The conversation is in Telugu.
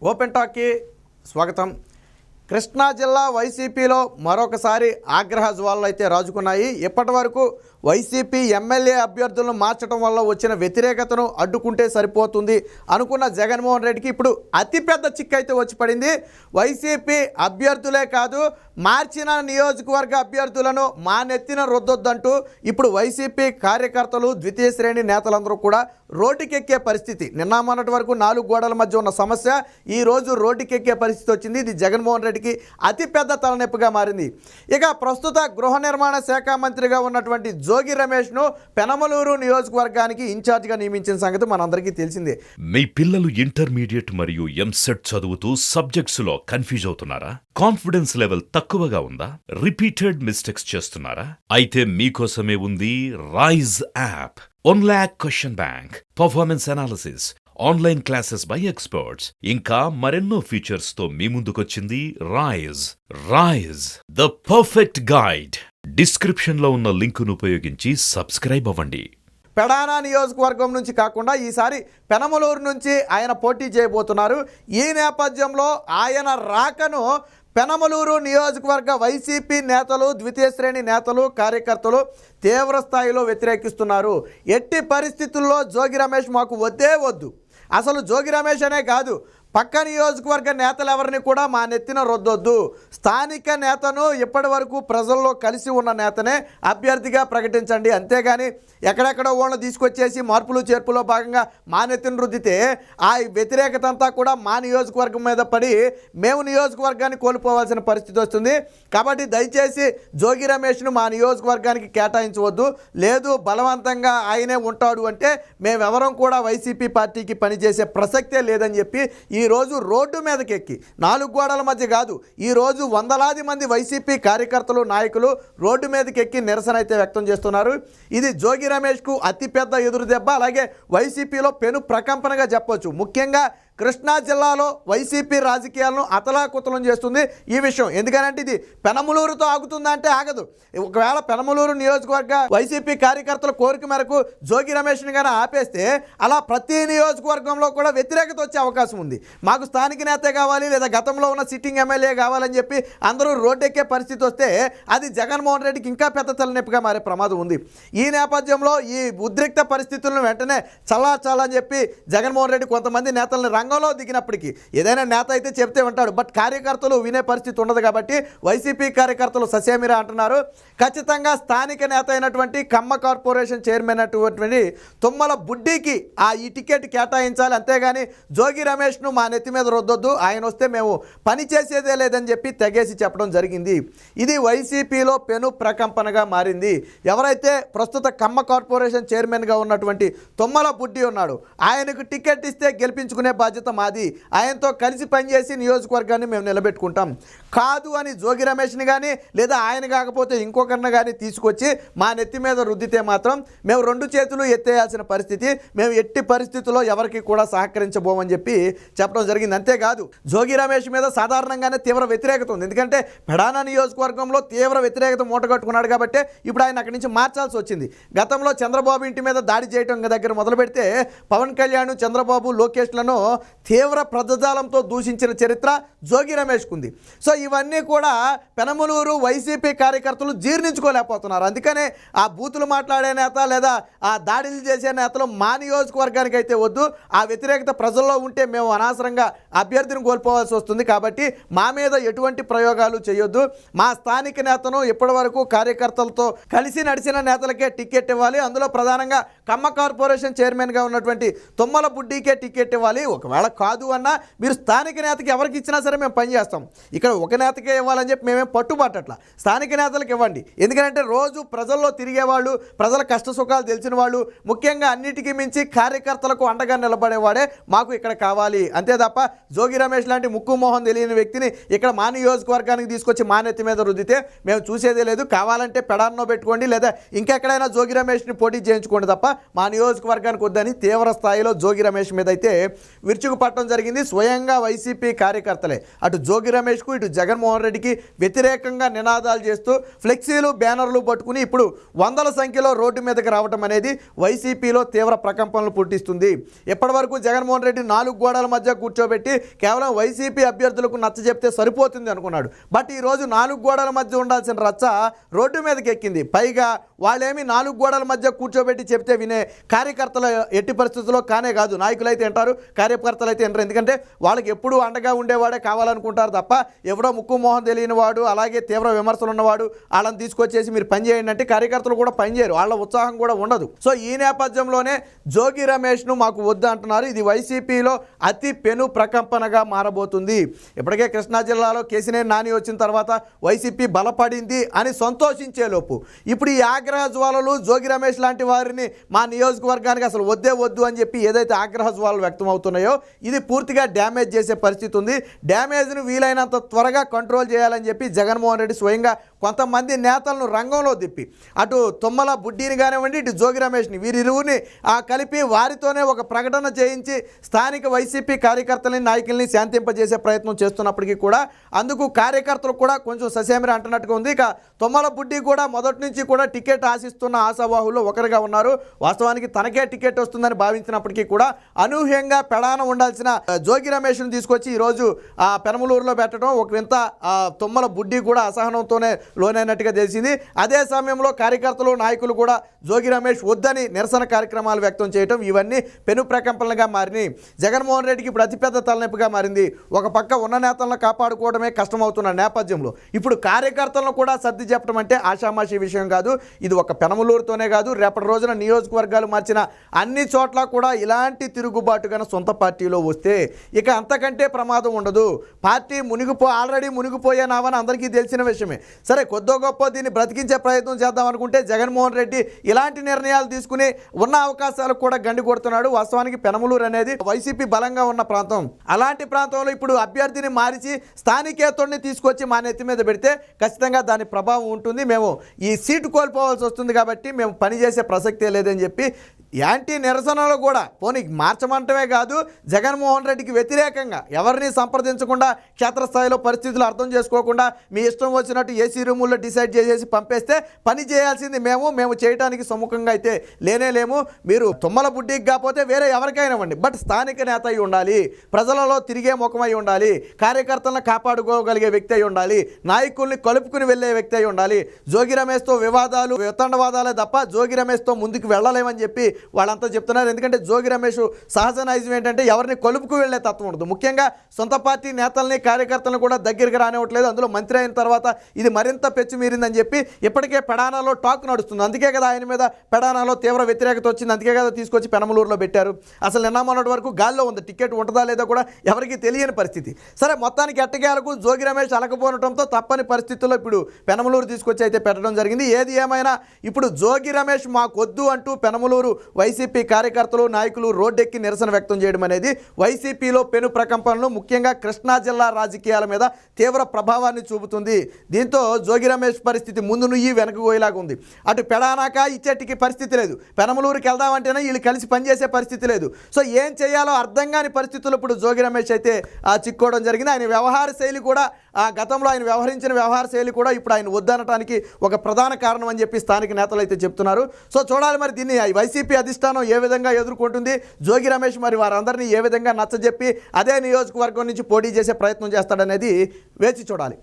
ఓపెన్ టాక్కి స్వాగతం. కృష్ణా జిల్లా వైసీపీలో మరొకసారి ఆగ్రహ జ్వాలలు అయితే రాజుకున్నాయి. ఇప్పటి వరకు వైసీపీ ఎమ్మెల్యే అభ్యర్థులను మార్చడం వల్ల వచ్చిన వ్యతిరేకతను అడ్డుకుంటే సరిపోతుంది అనుకున్న జగన్మోహన్ రెడ్డికి ఇప్పుడు అతిపెద్ద చిక్కు అయితే వచ్చి పడింది. వైసీపీ అభ్యర్థులే కాదు, మార్చిన నియోజకవర్గ అభ్యర్థులను మా నెత్తిన రుద్దొద్దంటూ ఇప్పుడు వైసీపీ కార్యకర్తలు, ద్వితీయ శ్రేణి నేతలందరూ కూడా రోడ్డుకెక్కే పరిస్థితి. నిన్న మొన్నటి వరకు 4 గోడల మధ్య ఉన్న సమస్య ఈరోజు రోడ్డుకెక్కే పరిస్థితి వచ్చింది. ఇది జగన్మోహన్ రెడ్డికి అతిపెద్ద తలనొప్పిగా మారింది. ఇక ప్రస్తుత గృహ నిర్మాణ శాఖ మంత్రిగా ఉన్నటువంటి జోగి రమేష్ను పెనమలూరు నియోజకవర్గానికి ఇన్ఛార్జిగా నియమించిన సంగతి మనందరికీ తెలిసిందే. మీ పిల్లలు ఇంటర్మీడియట్ మరియు ఎంసెట్ చదువుతూ సబ్జెక్ట్స్ లో కన్ఫ్యూజ్ అవుతున్నారా? కాన్ఫిడెన్స్ లెవెల్ తక్కువగా ఉందా? రిపీటెడ్ మిస్టేక్స్ చేస్తున్నారా? అయితే మీకోసమే ఉంది Rise app. 1 lakh question bank, performance analysis, online classes by experts, ఇంకా మరెన్నో ఫీచర్స్ తో మీ ముందుకొచ్చింది Rise the perfect guide. Description లో ఉన్న లింకును ఉపయోగించి సబ్స్క్రైబ్ అవ్వండి. పెడానా నియోజకవర్గం నుంచి కాకుండా ఈసారి పెనమలూరు నుంచి ఆయన పోటీ చేయబోతున్నారు. ఈ నేపథ్యంలో ఆయన రాకను పెనమలూరు నియోజకవర్గ వైసీపీ నేతలు, ద్వితీయ శ్రేణి నేతలు, కార్యకర్తలు తీవ్ర స్థాయిలో వ్యతిరేకిస్తున్నారు. ఎట్టి పరిస్థితుల్లో జోగి రమేష్ మాకు వద్దే వద్దు. అసలు జోగి రమేష్ అనే కాదు, పక్క నియోజకవర్గ నేతలు ఎవరిని కూడా మా నెత్తిన రొద్దొద్దు. స్థానిక నేతను, ఇప్పటి వరకు ప్రజల్లో కలిసి ఉన్న నేతనే అభ్యర్థిగా ప్రకటించండి. అంతేగాని ఎక్కడెక్కడో వాళ్ళని తీసుకొచ్చేసి మార్పులు చేర్పులో భాగంగా మా నెత్తిన రుద్దితే ఆ వ్యతిరేకత అంతా కూడా మా నియోజకవర్గం మీద పడి మేము నియోజకవర్గాన్ని కోల్పోవాల్సిన పరిస్థితి వస్తుంది. కాబట్టి దయచేసి జోగి రమేష్ను మా నియోజకవర్గానికి కేటాయించవద్దు. లేదు బలవంతంగా ఆయనే ఉంటాడు అంటే మేమెవరం కూడా వైసీపీ పార్టీకి పనిచేసే ప్రసక్తే లేదని చెప్పి ఈరోజు రోడ్డు మీదకి ఎక్కి 4 గోడల మధ్య కాదు, ఈరోజు వందలాది మంది వైసీపీ కార్యకర్తలు, నాయకులు రోడ్డు మీదకి ఎక్కి నిరసన అయితే వ్యక్తం చేస్తున్నారు. ఇది జోగి రమేష్కు అతిపెద్ద ఎదురు దెబ్బ, అలాగే వైసీపీలో పెను ప్రకంపనగా చెప్పొచ్చు. ముఖ్యంగా కృష్ణా జిల్లాలో వైసీపీ రాజకీయాలను అతలాకుతలం చేస్తుంది ఈ విషయం. ఎందుకనంటే ఇది పెనమలూరుతో ఆగుతుందా అంటే ఆగదు. ఒకవేళ పెనమలూరు నియోజకవర్గ వైసీపీ కార్యకర్తల కోరిక మేరకు జోగి రమేష్ని కానీ ఆపేస్తే అలా ప్రతి నియోజకవర్గంలో కూడా వ్యతిరేకత వచ్చే అవకాశం ఉంది. మాకు స్థానిక నేత కావాలి, లేదా గతంలో ఉన్న సిట్టింగ్ ఎమ్మెల్యే కావాలని చెప్పి అందరూ రోడ్డెక్కే పరిస్థితి వస్తే అది జగన్మోహన్ రెడ్డికి ఇంకా పెద్ద తలనొప్పిగా మారే ప్రమాదం ఉంది. ఈ నేపథ్యంలో ఈ ఉద్రిక్త పరిస్థితులను వెంటనే చల్లార్చాలని చెప్పి జగన్మోహన్ రెడ్డి కొంతమంది నేతలను రంగంలో దిగినప్పటికీ, ఏదైనా నేత అయితే చెప్తే ఉంటాడు, బట్ కార్యకర్తలు వినే పరిస్థితి ఉండదు. కాబట్టి వైసీపీ కార్యకర్తలు ససేమిరా అంటున్నారు. ఖచ్చితంగా స్థానిక నేత అయినటువంటి కమ్మ కార్పొరేషన్ చైర్మన్ అయినటువంటి తుమ్మల బుడ్డీకి ఈ టికెట్ కేటాయించాలి. అంతేగాని జోగి రమేష్ను మా నెత్తి మీద రుద్దొద్దు, ఆయన వస్తే మేము పని చేసేదే లేదని చెప్పి తెగేసి చెప్పడం జరిగింది. ఇది వైసీపీలో పెను ప్రకంపనగా మారింది. ఎవరైతే ప్రస్తుత కమ్మ కార్పొరేషన్ చైర్మన్గా ఉన్నటువంటి తుమ్మల బుడ్డి ఉన్నాడు, ఆయనకు టికెట్ ఇస్తే గెలిపించుకునే బాధ్యత మాది. ఆయనతో కలిసి పనిచేసి నియోజకవర్గాన్ని మేము నిలబెట్టుకుంటాం. కాదు అని జోగి రమేష్ని కానీ, లేదా ఆయన కాకపోతే ఇంకొకరిని కానీ తీసుకొచ్చి మా నెత్తి మీద రుద్దితే మాత్రం మేము 2 చేతులు ఎత్తేయాల్సిన పరిస్థితి. మేము ఎట్టి పరిస్థితుల్లో ఎవరికి కూడా సహకరించబోమని చెప్పి చెప్పడం జరిగింది. అంతేకాదు జోగి రమేష్ మీద సాధారణంగానే తీవ్ర వ్యతిరేకత ఉంది. ఎందుకంటే పెడానా నియోజకవర్గంలో తీవ్ర వ్యతిరేకత మూటగట్టుకున్నాడు కాబట్టి ఇప్పుడు ఆయన అక్కడి నుంచి మార్చాల్సి వచ్చింది. గతంలో చంద్రబాబు ఇంటి మీద దాడి చేయడం దగ్గర మొదలు పెడితే పవన్ కళ్యాణ్, చంద్రబాబు, లోకేష్లను తీవ్ర పదజాలంతో దూషించిన చరిత్ర జోగి రమేష్కు ఉంది. సో ఇవన్నీ కూడా పెనమలూరు వైసీపీ కార్యకర్తలు జీర్ణించుకోలేకపోతున్నారు. అందుకనే ఆ బూతులు మాట్లాడే నేత, లేదా ఆ దాడులు చేసే నేతలు మా నియోజకవర్గానికి అయితే వద్దు. ఆ వ్యతిరేకత ప్రజల్లో ఉంటే మేము అనవసరంగా అభ్యర్థిని కోల్పోవాల్సి వస్తుంది. కాబట్టి మా మీద ఎటువంటి ప్రయోగాలు చేయొద్దు. మా స్థానిక నేతను ఇప్పటి వరకు కార్యకర్తలతో కలిసి నడిచిన నేతలకే టికెట్ ఇవ్వాలి. అందులో ప్రధానంగా కమ్మ కార్పొరేషన్ చైర్మన్గా ఉన్నటువంటి తుమ్మల బుడ్డీకే టికెట్ ఇవ్వాలి. ఒకవేళ కాదు అన్నా మీరు స్థానిక నేతకి ఎవరికి ఇచ్చినా సరే మేము పనిచేస్తాం. ఇక్కడ ఒక నేతకే ఇవ్వాలని చెప్పి మేమేం పట్టుబట్టట్లా, స్థానిక నేతలకు ఇవ్వండి. ఎందుకంటే రోజు ప్రజల్లో తిరిగేవాళ్ళు, ప్రజల కష్ట సుఖాలు తెలిసిన వాళ్ళు, ముఖ్యంగా అన్నిటికీ మించి కార్యకర్తలకు అండగా నిలబడేవాడే మాకు ఇక్కడ కావాలి. అంతే తప్ప జోగి రమేష్ లాంటి ముక్కు మోహన్ తెలియని వ్యక్తిని ఇక్కడ మా నియోజకవర్గానికి తీసుకొచ్చి మా నెత్తి మీద రుద్దితే మేము చూసేదే లేదు. కావాలంటే పెడాన్నో పెట్టుకోండి, లేదా ఇంకెక్కడైనా జోగి రమేష్ని పోటీ చేయించుకోండి తప్ప మా నియోజకవర్గానికి వద్దని తీవ్ర స్థాయిలో జోగి రమేష్ మీద అయితే విరుచుకుపట్టడం జరిగింది. స్వయంగా వైసీపీ కార్యకర్తలే అటు జోగి రమేష్కు ఇటు జగన్మోహన్ రెడ్డికి వ్యతిరేకంగా నినాదాలు చేస్తూ ఫ్లెక్సీలు బ్యానర్లు పట్టుకుని ఇప్పుడు వందల సంఖ్యలో రోడ్డు మీదకి రావడం అనేది వైసీపీలో తీవ్ర ప్రకంపనలు పుట్టిస్తుంది. ఇప్పటి వరకు జగన్మోహన్ రెడ్డి 4 గోడల మధ్య కూర్చోబెట్టి కేవలం వైసీపీ అభ్యర్థులకు నచ్చ చెప్తే సరిపోతుంది అనుకున్నాడు. బట్ ఈరోజు 4 గోడల మధ్య ఉండాల్సిన రచ్చ రోడ్డు మీదకి ఎక్కింది. పైగా వాళ్ళేమి 4 గోడల మధ్య కూర్చోబెట్టి చెప్తే వినే కార్యకర్తల ఎట్టి పరిస్థితుల్లో కానే కాదు. నాయకులు అయితే అంటారు, కార్యకర్తలు అయితే అంటారు. ఎందుకంటే వాళ్ళకి ఎప్పుడూ అండగా ఉండేవాడే కావాలనుకుంటారు తప్ప ఎవడో ముక్కు మొహం తెలియని వాడు, అలాగే తీవ్ర విమర్శలు ఉన్నవాడు వాళ్ళని తీసుకొచ్చేసి మీరు పని చేయండి అంటే కార్యకర్తలు కూడా పనిచేయరు, వాళ్ళ ఉత్సాహం కూడా ఉండదు. సో ఈ నేపథ్యంలోనే జోగి రమేష్ను మాకు వద్దు అంటున్నారు. ఇది వైసీపీలో అతి పెను ప్రకంపనగా మారబోతుంది. ఇప్పటికే కృష్ణా జిల్లాలో కేసినేని నాని వచ్చిన తర్వాత వైసీపీ బలపడింది అని సంతోషించేలోపు ఇప్పుడు ఈ ఆగ్రహ జ్వాలలు జోగి రమేష్ లాంటి వారిని మా నియోజకవర్గానికి అసలు వద్దే వద్దు అని చెప్పి ఏదైతే ఆగ్రహ జ్వాలలు వ్యక్తం అవుతున్నాయో ఇది పూర్తిగా డ్యామేజ్ చేసే పరిస్థితి ఉంది. డ్యామేజ్ను వీలైనంత త్వరగా కంట్రోల్ చేయాలని చెప్పి జగన్మోహన్ రెడ్డి స్వయంగా కొంతమంది నేతలను రంగంలో దిప్పి అటు తుమ్మల బుడ్డీని కానివ్వండి ఇటు జోగి రమేష్ని వీరిరువుని కలిపి వారితోనే ఒక ప్రకటన చేయించి స్థానిక వైసీపీ కార్యకర్తలని నాయకుల్ని శాంతింపజేసే ప్రయత్నం చేస్తున్నప్పటికీ కూడా అందుకు కార్యకర్తలు కూడా కొంచెం ససేమిరా అంటున్నట్టుగా ఉంది. ఇక తుమ్మల బుడ్డి కూడా మొదటి నుంచి కూడా టికెట్ ఆశిస్తున్న ఆశావాహుల్లో ఒకరిగా ఉన్నారు. వాస్తవానికి తనకే టికెట్ వస్తుందని భావించినప్పటికీ కూడా అనూహ్యంగా పెడాన ఉండాల్సిన జోగి రమేష్ను తీసుకొచ్చి ఈరోజు పెనమలూరులో పెట్టడం ఒక వింత తుమ్మల బుడ్డి కూడా అసహనంతోనే లోనైనట్టుగా తెలిసింది. అదే సమయంలో కార్యకర్తలు నాయకులు కూడా జోగి రమేష్ వద్దని నిరసన కార్యక్రమాలు వ్యక్తం చేయడం ఇవన్నీ పెను ప్రకంపనలుగా మారినాయి. జగన్మోహన్ రెడ్డికి ఇప్పుడు అతిపెద్ద తలనొప్పిగా మారింది. ఒక పక్క ఉన్న నేతలను కాపాడుకోవడమే కష్టమవుతున్న నేపథ్యంలో ఇప్పుడు కార్యకర్తలను కూడా సర్ది చెప్పడం అంటే ఆషామాషి విషయం కాదు. ఇది ఒక పెనమలూరుతోనే కాదు, రేపటి రోజున నియోజకవర్గాలు మార్చిన అన్ని చోట్ల కూడా ఇలాంటి తిరుగుబాటు కన్నా సొంత పార్టీలో వస్తే ఇక అంతకంటే ప్రమాదం ఉండదు. పార్టీ ఆల్రెడీ మునిగిపోయేనావని అందరికీ తెలిసిన విషయమే. సరే కొద్దో గొప్ప దీన్ని బ్రతికించే ప్రయత్నం చేద్దాం అనుకుంటే జగన్మోహన్ రెడ్డి ఇలాంటి నిర్ణయాలు తీసుకుని ఉన్న అవకాశాలకు కూడా గండి కొడుతున్నాడు. వాస్తవానికి పెనమలూరు అనేది వైసీపీ బలంగా ఉన్న ప్రాంతం. అలాంటి ప్రాంతంలో ఇప్పుడు అభ్యర్థిని మార్చి స్థానికేతరుని తీసుకొచ్చి మా నెత్తి మీద పెడితే ఖచ్చితంగా దాని ప్రభావం ఉంటుంది. మేము ఈ సీటు కోల్పోవాల్సి వస్తుంది కాబట్టి మేము పనిచేసే ప్రసక్తే లేదని చెప్పి యాంటీ నిరసనలు కూడా పోనీ మార్చమంటమే కాదు జగన్మోహన్ రెడ్డికి వ్యతిరేకంగా ఎవరిని సంప్రదించకుండా క్షేత్రస్థాయిలో పరిస్థితులు అర్థం చేసుకోకుండా మీ ఇష్టం వచ్చినట్టు ఏసీ రూముల్లో డిసైడ్ చేసేసి పంపేస్తే పని చేయాల్సింది మేము చేయడానికి సముఖంగా అయితే లేనేలేము. మీరు తుమ్మల బుడ్డికి కాకపోతే వేరే ఎవరికైనా ఇవ్వండి, బట్ స్థానిక నేత అయి ఉండాలి, ప్రజలలో తిరిగే ముఖమై ఉండాలి, కార్యకర్తలను కాపాడుకోగలిగే వ్యక్తి అయి ఉండాలి, నాయకుల్ని కలుపుకుని వెళ్ళే వ్యక్తి అయి ఉండాలి. జోగి రమేష్తో వివాదాలు వితండవాదాలే తప్ప జోగి రమేష్తో ముందుకు వెళ్ళలేమని చెప్పి వాళ్ళంతా చెప్తున్నారు. ఎందుకంటే జోగి రమేష్ సహజ నైజం ఏంటంటే ఎవరిని కొలుపుకు వెళ్లే తత్వం ఉండదు. ముఖ్యంగా సొంత పార్టీ నేతల్ని కార్యకర్తలను కూడా దగ్గరికి రానివ్వట్లేదు. అందులో మంత్రి అయిన తర్వాత ఇది మరింత పెచ్చుమీరిందని చెప్పి ఇప్పటికే పెడానాలో టాక్ నడుస్తుంది. అందుకే కదా ఆయన మీద పెడానాలో తీవ్ర వ్యతిరేకత వచ్చింది. అందుకే కదా తీసుకొచ్చి పెనమలూరులో పెట్టారు. అసలు నిన్న మొన్నటి వరకు గాల్లో ఉంది, టికెట్ ఉంటుందా లేదా కూడా ఎవరికి తెలియని పరిస్థితి. సరే మొత్తానికి ఎట్టకేలకు జోగి రమేష్ అలకపోనటంతో తప్పని పరిస్థితుల్లో ఇప్పుడు పెనమలూరు తీసుకొచ్చి అయితే పెట్టడం జరిగింది. ఏది ఏమైనా ఇప్పుడు జోగి రమేష్ మాకొద్దు అంటూ పెనమలూరు వైసీపీ కార్యకర్తలు నాయకులు రోడ్డెక్కి నిరసన వ్యక్తం చేయడం అనేది వైసీపీలో పెను ప్రకంపనలు ముఖ్యంగా కృష్ణా జిల్లా రాజకీయాల మీద తీవ్ర ప్రభావాన్ని చూపుతుంది. దీంతో జోగి రమేష్ పరిస్థితి ముందు నుయ్యి వెనక పోయేలాగా ఉంది. అటు పెడానాక ఇచ్చేటికి పరిస్థితి లేదు, పెనమలూరుకి వెళ్దామంటేనే వీళ్ళు కలిసి పనిచేసే పరిస్థితి లేదు. సో ఏం చేయాలో అర్థం కాని పరిస్థితుల్లో ఇప్పుడు జోగి రమేష్ అయితే చిక్కోవడం జరిగింది. ఆయన వ్యవహార శైలి కూడా గతంలో ఆయన వ్యవహరించిన వ్యవహార శైలి కూడా ఇప్పుడు ఆయన వద్దనటానికి ఒక ప్రధాన కారణం అని చెప్పి స్థానిక నేతలు అయితే చెప్తున్నారు. సో చూడాలి మరి దీన్ని వైసీపీ అధిష్టానం ఏ విధంగా ఎదుర్కొంటుంది, జోగి రమేష్ మరి వారందరినీ ఏ విధంగా నచ్చజెప్పి అదే నియోజకవర్గం నుంచి పోటీ చేసే ప్రయత్నం చేస్తాడనేది వేచి చూడాలి.